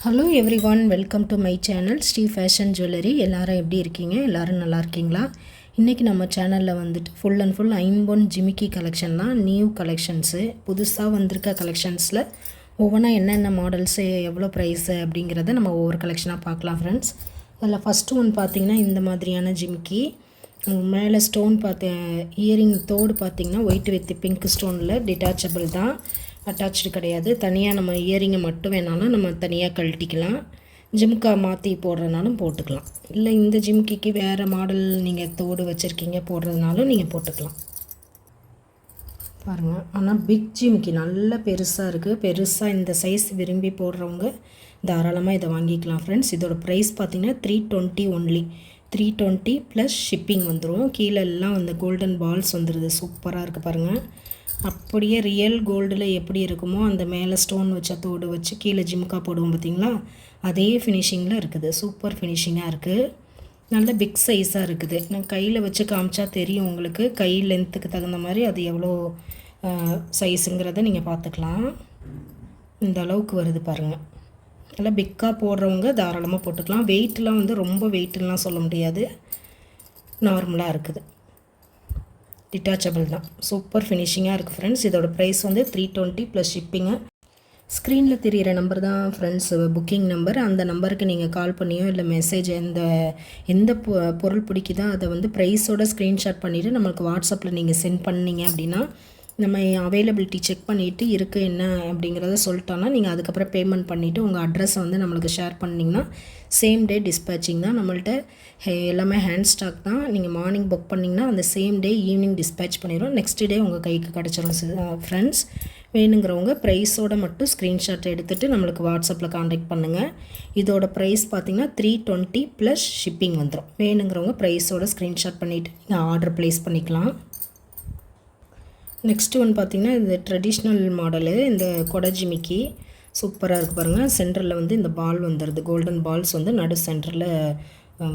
Hello everyone, welcome to my channel Sri fashion jewellery. எல்லோரும் எப்படி இருக்கீங்க? எல்லோரும் நல்லா இருக்கீங்களா? இன்றைக்கி நம்ம சேனலில் வந்துட்டு ஃபுல் அண்ட் ஃபுல் ஐம்பொன் ஜிமிக்கி கலெக்ஷன் தான். நியூ கலெக்ஷன்ஸு, புதுசாக வந்திருக்க கலெக்ஷன்ஸில் ஒவ்வொன்றா என்னென்ன மாடல்ஸு, எவ்வளோ ப்ரைஸு அப்படிங்கிறத நம்ம ஒவ்வொரு கலெக்ஷனாக பார்க்கலாம் ஃப்ரெண்ட்ஸ். அதில் ஃபஸ்ட்டு ஒன் பார்த்திங்கன்னா இந்த மாதிரியான ஜிமிக்கி. மேலே ஸ்டோன் இயரிங் தோடு பார்த்திங்கன்னா ஒயிட் வித் பிங்க் ஸ்டோனில் டிட்டாச்சபிள் தான், அட்டாச்சு கிடையாது. தனியாக நம்ம இயரிங்கை மட்டும் வேணாலும் நம்ம தனியாக கழட்டிக்கலாம். ஜிம்கா மாற்றி போடுறதுனாலும் போட்டுக்கலாம். இல்லை இந்த ஜிம்கிக்கு வேறு மாடல் நீங்கள் தோடு வச்சுருக்கீங்க போடுறதுனாலும் நீங்கள் போட்டுக்கலாம். பாருங்கள், ஆனால் பிக் ஜிம்கி நல்ல பெருசாக இருக்குது. பெருசாக இந்த சைஸ் விரும்பி போடுறவங்க தாராளமாக இதை வாங்கிக்கலாம் ஃப்ரெண்ட்ஸ். இதோட ப்ரைஸ் பார்த்திங்கன்னா 320 ஒன்லி. 320 ப்ளஸ் ஷிப்பிங் வந்துடும். கீழே எல்லாம் அந்த கோல்டன் பால்ஸ் வந்துடுது. சூப்பராக இருக்குது பாருங்கள். அப்படியே ரியல் கோல்டில் எப்படி இருக்குமோ அந்த மேலே ஸ்டோன் வச்ச தோடு வச்சு கீழே ஜிம்கா போடுவோம் பார்த்திங்களா, அதே ஃபினிஷிங்கில் இருக்குது. சூப்பர் ஃபினிஷிங்காக இருக்குது. நல்ல பிக் சைஸாக இருக்குது. நான் கையில் வச்சு காமிச்சா தெரியும் உங்களுக்கு. கை லென்த்துக்கு தகுந்த மாதிரி அது எவ்வளோ சைஸுங்கிறத நீங்கள் பார்த்துக்கலாம். இந்த அளவுக்கு வருது பாருங்கள். நல்லா பிக்காக போடுறவங்க தாராளமாக போட்டுக்கலாம். வெயிட்லாம் வந்து ரொம்ப வெயிட்லாம் சொல்ல முடியாது, நார்மலாக இருக்குது. டிட்டாச்சபிள் தான். சூப்பர் ஃபினிஷிங்காக இருக்குது ஃப்ரெண்ட்ஸ். இதோட ப்ரைஸ் வந்து 320 ப்ளஸ் ஷிப்பிங்கு. ஸ்க்ரீனில் தெரிகிற நம்பர் தான் ஃப்ரெண்ட்ஸ் புக்கிங் நம்பர். அந்த நம்பருக்கு நீங்கள் கால் பண்ணியோ இல்லை மெசேஜ் எந்த பொருள் பிடிக்குதோ அதை வந்து ப்ரைஸோட ஸ்க்ரீன்ஷாட் பண்ணிவிட்டு நம்மளுக்கு வாட்ஸ்அப்பில் நீங்கள் சென்ட் பண்ணிங்க அப்படின்னா நம்ம அவைலபிலிட்டி செக் பண்ணிவிட்டு இருக்குது என்ன அப்படிங்கிறத சொல்லிட்டோன்னா நீங்கள் அதுக்கப்புறம் பேமெண்ட் பண்ணிவிட்டு உங்கள் அட்ரஸை வந்து நம்மளுக்கு ஷேர் பண்ணிங்கன்னா சேம் டே டிஸ்பேச்சிங் தான். நம்மள்ட்ட எல்லாமே ஹேண்ட் ஸ்டாக் தான். நீங்கள் மார்னிங் புக் பண்ணிங்கன்னா அந்த சேம் டே ஈவினிங் டிஸ்பேச் பண்ணிடுவோம். நெக்ஸ்ட் டே உங்கள் கைக்கு கிடச்சிரும் ஃப்ரெண்ட்ஸ். வேணுங்கிறவங்க ப்ரைஸோடு மட்டும் ஸ்க்ரீன்ஷாட் எடுத்துகிட்டு நம்மளுக்கு வாட்ஸ்அப்பில் காண்டாக்ட் பண்ணுங்கள். இதோட ப்ரைஸ் பார்த்திங்கன்னா 320 ப்ளஸ் ஷிப்பிங் வந்துடும். வேணுங்கிறவங்க ப்ரைஸோட ஸ்க்ரீன்ஷாட் பண்ணிவிட்டு நீங்கள் ஆர்டர் ப்ளேஸ் பண்ணிக்கலாம். நெக்ஸ்ட் ஒன் பார்த்திங்கன்னா இந்த ட்ரெடிஷ்னல் மாடலு, இந்த கொடை ஜிமிக்கி சூப்பராக இருக்குது பாருங்கள். சென்டரில் வந்து இந்த பால் வந்துடுது, கோல்டன் பால்ஸ் வந்து நடு சென்டரில்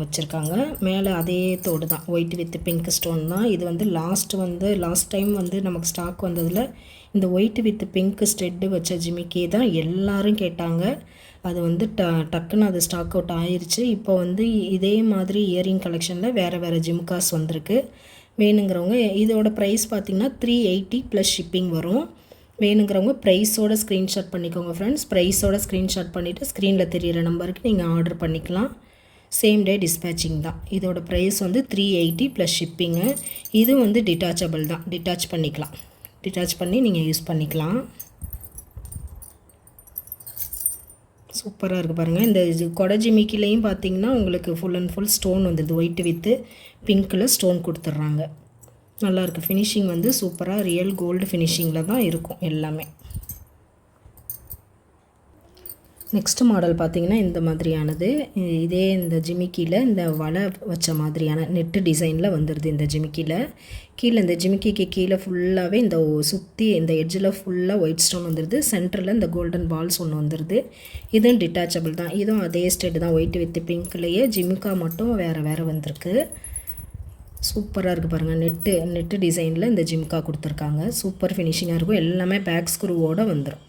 வச்சுருக்காங்க. மேலே அதே தோடு தான், ஒயிட் வித் பிங்க் ஸ்டோன் தான். இது வந்து லாஸ்ட் டைம் வந்து நமக்கு ஸ்டாக் வந்ததில் இந்த ஒயிட் வித் பிங்க் ஸ்டெட்டு வச்ச ஜிமிக்கி தான் எல்லோரும் கேட்டாங்க. அது வந்து டக்குன்னு அது ஸ்டாக் அவுட் ஆயிடுச்சு. இப்போ வந்து இதே மாதிரி இயரிங் கலெக்ஷனில் வேறு ஜிம்காஸ் வந்திருக்கு. வேணுங்கிறவங்க இதோட ப்ரைஸ் பார்த்திங்கன்னா 380 ப்ளஸ் ஷிப்பிங் வரும். வேணுங்கிறவங்க ப்ரைஸோட ஸ்க்ரீன்ஷாட் பண்ணிக்கோங்க ஃப்ரெண்ட்ஸ். ப்ரைஸோட ஸ்க்ரீன்ஷாட் பண்ணிவிட்டு ஸ்க்ரீனில் தெரிகிற நம்பருக்கு நீங்கள் ஆர்டர் பண்ணிக்கலாம். சேம் டே டிஸ்பேச்சிங் தான். இதோட ப்ரைஸ் வந்து 380 ப்ளஸ் ஷிப்பிங்கு. இது வந்து டிட்டாச்சபிள் தான், டிட்டாச் பண்ணிக்கலாம். டிட்டாச் பண்ணி நீங்கள் யூஸ் பண்ணிக்கலாம். சூப்பராக இருக்குது பாருங்கள். இந்த கொடை ஜிமிக்கிலையும் பார்த்திங்கன்னா உங்களுக்கு ஃபுல் அண்ட் ஃபுல் ஸ்டோன் வந்துடுது. ஒயிட் வித்து பிங்க்கில் ஸ்டோன் கொடுத்துட்றாங்க. நல்லாயிருக்கு. ஃபினிஷிங் வந்து சூப்பராக ரியல் கோல்டு ஃபினிஷிங்கில் தான் இருக்கும் எல்லாமே. நெக்ஸ்ட் மாடல் பார்த்திங்கன்னா இந்த மாதிரியானது. இதே இந்த ஜிமிக்கியில் இந்த வலை வச்ச மாதிரியான நெட்டு டிசைனில் வந்துடுது. இந்த ஜிமிக்கியில் கீழே இந்த ஜிமிக்கிக்கு கீழே ஃபுல்லாகவே இந்த சுற்றி இந்த எட்ஜில் ஃபுல்லாக ஒயிட் ஸ்டோன் வந்துடுது. சென்டரில் இந்த கோல்டன் பால்ஸ் ஒன்று வந்துடுது. இதுவும் டிட்டாச்சபிள் தான். இதுவும் அதே ஸ்டெட் தான், ஒயிட் வித் பிங்க்லேயே. ஜிமிக்கா மட்டும் வேறு வந்திருக்கு. சூப்பராக இருக்குது பாருங்கள். நெட்டு டிசைனில் இந்த ஜிமிக்கா கொடுத்துருக்காங்க. சூப்பர் ஃபினிஷிங்காக இருக்கும். எல்லாமே பேக் ஸ்க்ரூவோடு வந்துடும்.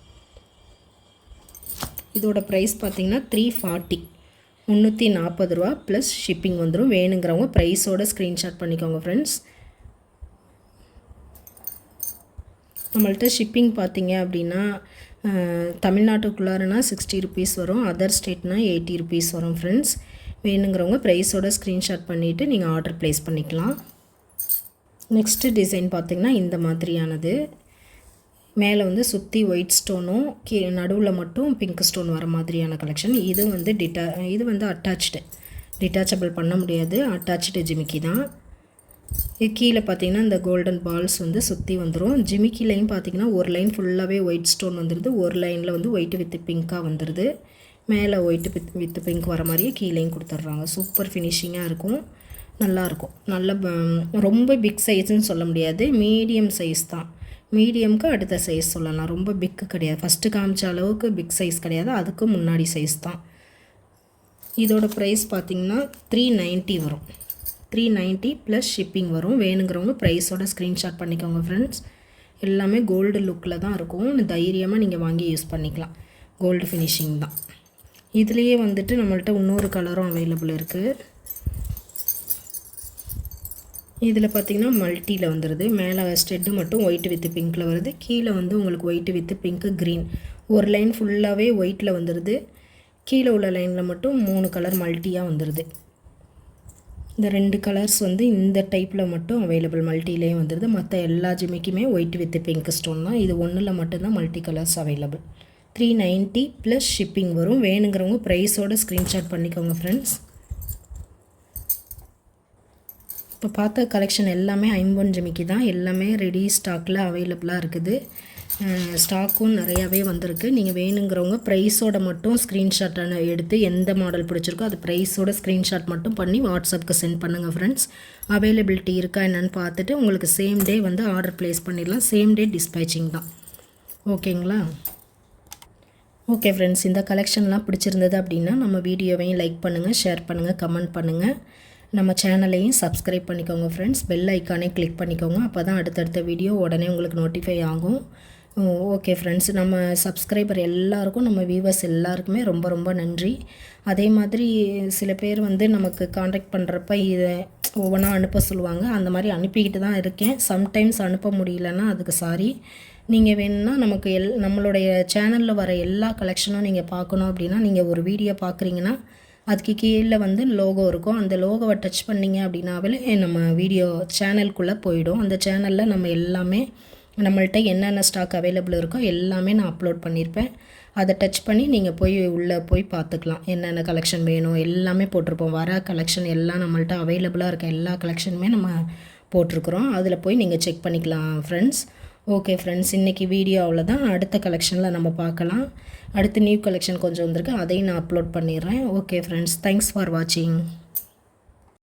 இதோட ப்ரைஸ் பார்த்திங்கன்னா 340, 340 ரூபா ப்ளஸ் ஷிப்பிங் வந்துடும். வேணுங்கிறவங்க ப்ரைஸோட ஸ்க்ரீன்ஷாட் பண்ணிக்கோங்க ஃப்ரெண்ட்ஸ். நம்மள்ட்ட ஷிப்பிங் பார்த்திங்க அப்படின்னா தமிழ்நாட்டுக்குள்ளாரனா 60 ருபீஸ் வரும், அதர் ஸ்டேட்னா 80 ருபீஸ் வரும் ஃப்ரெண்ட்ஸ். வேணுங்கிறவங்க ப்ரைஸோட ஸ்க்ரீன்ஷாட் பண்ணிவிட்டு நீங்கள் ஆர்டர் ப்ளேஸ் பண்ணிக்கலாம். நெக்ஸ்ட்டு டிசைன் பார்த்திங்கன்னா இந்த மாதிரியானது. மேலே வந்து சுற்றி ஒயிட் ஸ்டோனும் நடுவில் மட்டும் பிங்க் ஸ்டோன் வர மாதிரியான கலெக்ஷன். இது வந்து டிட்டாச்சபிள் பண்ண முடியாது, அட்டாச்சு ஜிமிக்கி தான். இது கீழே பார்த்திங்கன்னா இந்த கோல்டன் பால்ஸ் வந்து சுற்றி வந்துடும். ஜிமிக்கிலையும் பார்த்திங்கன்னா ஒரு லைன் ஃபுல்லாகவே ஒயிட் ஸ்டோன் வந்துடுது, ஒரு லைனில் வந்து ஒயிட் வித் பிங்காக வந்துடுது. மேலே ஒயிட் வித் பிங்க் வர மாதிரியே கீழேயும் கொடுத்துட்றாங்க. சூப்பர் ஃபினிஷிங்காக இருக்கும், நல்லாயிருக்கும். ரொம்ப பிக் சைஸ்ன்னு சொல்ல முடியாது, மீடியம் சைஸ் தான். மீடியமுக்கு அடுத்த சைஸ் சொல்லலாம், ரொம்ப பிக்கு கிடையாது. ஃபஸ்ட்டு காமிச்ச அளவுக்கு பிக் சைஸ் கிடையாது, அதுக்கு முன்னாடி சைஸ் தான். இதோட ப்ரைஸ் பார்த்திங்கன்னா 390 வரும். 390 ப்ளஸ் ஷிப்பிங் வரும். வேணுங்கிறவங்க ப்ரைஸோட ஸ்க்ரீன்ஷாட் பண்ணிக்கோங்க ஃப்ரெண்ட்ஸ். எல்லாமே கோல்டு லுக்கில் தான் இருக்கும். தைரியமாக நீங்கள் வாங்கி யூஸ் பண்ணிக்கலாம். கோல்டு ஃபினிஷிங் தான். இதுலேயே வந்துட்டு நம்மள்ட்ட இன்னொரு கலரும் அவைலபிள் இருக்குது. இதில் பார்த்திங்கன்னா மல்ட்டியில் வந்துடுது. மேலே ஸ்டெட்டு மட்டும் ஒயிட் வித் பிங்க்கில் வருது. கீழே வந்து உங்களுக்கு ஒயிட் வித் பிங்க்கு க்ரீன். ஒரு லைன் ஃபுல்லாகவே ஒயிட்டில் வந்துடுது. கீழே உள்ள லைனில் மட்டும் 3 கலர் மல்ட்டியாக வந்துடுது. இந்த 2 கலர்ஸ் வந்து இந்த டைப்பில் மட்டும் அவைலபிள் மல்ட்டிலேயே வந்துடுது. மற்ற எல்லா ஜிமிக்குமே ஒயிட் வித் பிங்க் ஸ்டோன் தான். இது ஒன்றில் மட்டும்தான் multi colours available. 390 plus shipping வரும். வேணுங்கிறவங்க ப்ரைஸோடு ஸ்க்ரீன்ஷாட் பண்ணிக்கோங்க ஃப்ரெண்ட்ஸ். இப்போ பார்த்த கலெக்ஷன் எல்லாமே ஐம்பொன் ஜிமிக்கி தான். எல்லாமே ரெடி ஸ்டாக்கில் அவைலபிளாக இருக்குது. ஸ்டாக்கும் நிறையாவே வந்திருக்கு. நீங்கள் வேணுங்கிறவங்க ப்ரைஸோட மட்டும் ஸ்க்ரீன்ஷாட் எடுத்து எந்த மாடல் பிடிச்சிருக்கோ அது ப்ரைஸோட ஸ்க்ரீன்ஷாட் மட்டும் பண்ணி வாட்ஸ்அப்புக்கு சென்ட் பண்ணுங்கள் ஃப்ரெண்ட்ஸ். அவைலபிலிட்டி இருக்கா என்னென்னு பார்த்துட்டு உங்களுக்கு சேம் டே வந்து ஆர்டர் ப்ளேஸ் பண்ணிடலாம். சேம் டே டிஸ்பேச்சிங் தான். ஓகேங்களா? ஓகே ஃப்ரெண்ட்ஸ், இந்த கலெக்ஷன்லாம் பிடிச்சிருந்தது அப்படின்னா நம்ம வீடியோவையும் லைக் பண்ணுங்கள், ஷேர் பண்ணுங்கள், கமெண்ட் பண்ணுங்கள். நம்ம சேனலையும் சப்ஸ்கிரைப் பண்ணிக்கோங்க ஃப்ரெண்ட்ஸ். பெல் ஐக்கானே கிளிக் பண்ணிக்கோங்க. அப்போ தான் அடுத்தடுத்த வீடியோ உடனே உங்களுக்கு நோட்டிஃபை ஆகும். ஓகே ஃப்ரெண்ட்ஸ், நம்ம சப்ஸ்கிரைபர் எல்லாருக்கும், நம்ம வியூவர்ஸ் எல்லாருக்குமே ரொம்ப ரொம்ப நன்றி. அதே மாதிரி சில பேர் வந்து நமக்கு காண்டாக்ட் பண்ணுறப்ப இதை ஒவ்வொன்றா அனுப்ப சொல்லுவாங்க. அந்த மாதிரி அனுப்பிக்கிட்டு தான் இருக்கேன். சம்டைம்ஸ் அனுப்ப முடியலன்னா அதுக்கு சாரி. நீங்கள் வேணும்னா நமக்கு நம்மளுடைய சேனலில் வர எல்லா கலெக்ஷனும் நீங்கள் பார்க்கணும் அப்படின்னா நீங்கள் ஒரு வீடியோ பார்க்குறீங்கன்னா அதுக்கு கீழே வந்து லோகோ இருக்கும். அந்த லோகோவை டச் பண்ணிங்க அப்படின்னாவே நம்ம வீடியோ சேனலுக்குள்ளே போயிடும். அந்த சேனலில் நம்ம எல்லாமே நம்மள்ட்ட என்னென்ன ஸ்டாக் அவைலபிள் இருக்கோ எல்லாமே நான் அப்லோட் பண்ணியிருப்பேன். அதை டச் பண்ணி நீங்கள் போய் உள்ளே போய் பார்த்துக்கலாம். என்னென்ன கலெக்ஷன் வேணும் எல்லாமே போட்டிருப்போம். வர கலெக்ஷன் எல்லாம் நம்மள்ட்ட அவைலபிளாக இருக்க எல்லா கலெக்ஷனுமே நம்ம போட்டிருக்குறோம். அதில் போய் நீங்கள் செக் பண்ணிக்கலாம் ஃப்ரெண்ட்ஸ். ஓகே ஃப்ரெண்ட்ஸ், இன்றைக்கி வீடியோ அவ்வளோதான். அடுத்த கலெக்ஷனில் நம்ம பார்க்கலாம். அடுத்து நியூ கலெக்ஷன் கொஞ்சம் வந்திருக்கு, அதையும் நான் அப்லோட் பண்ணிடுறேன். ஓகே ஃப்ரெண்ட்ஸ், தேங்க்ஸ் ஃபார் வாட்சிங்.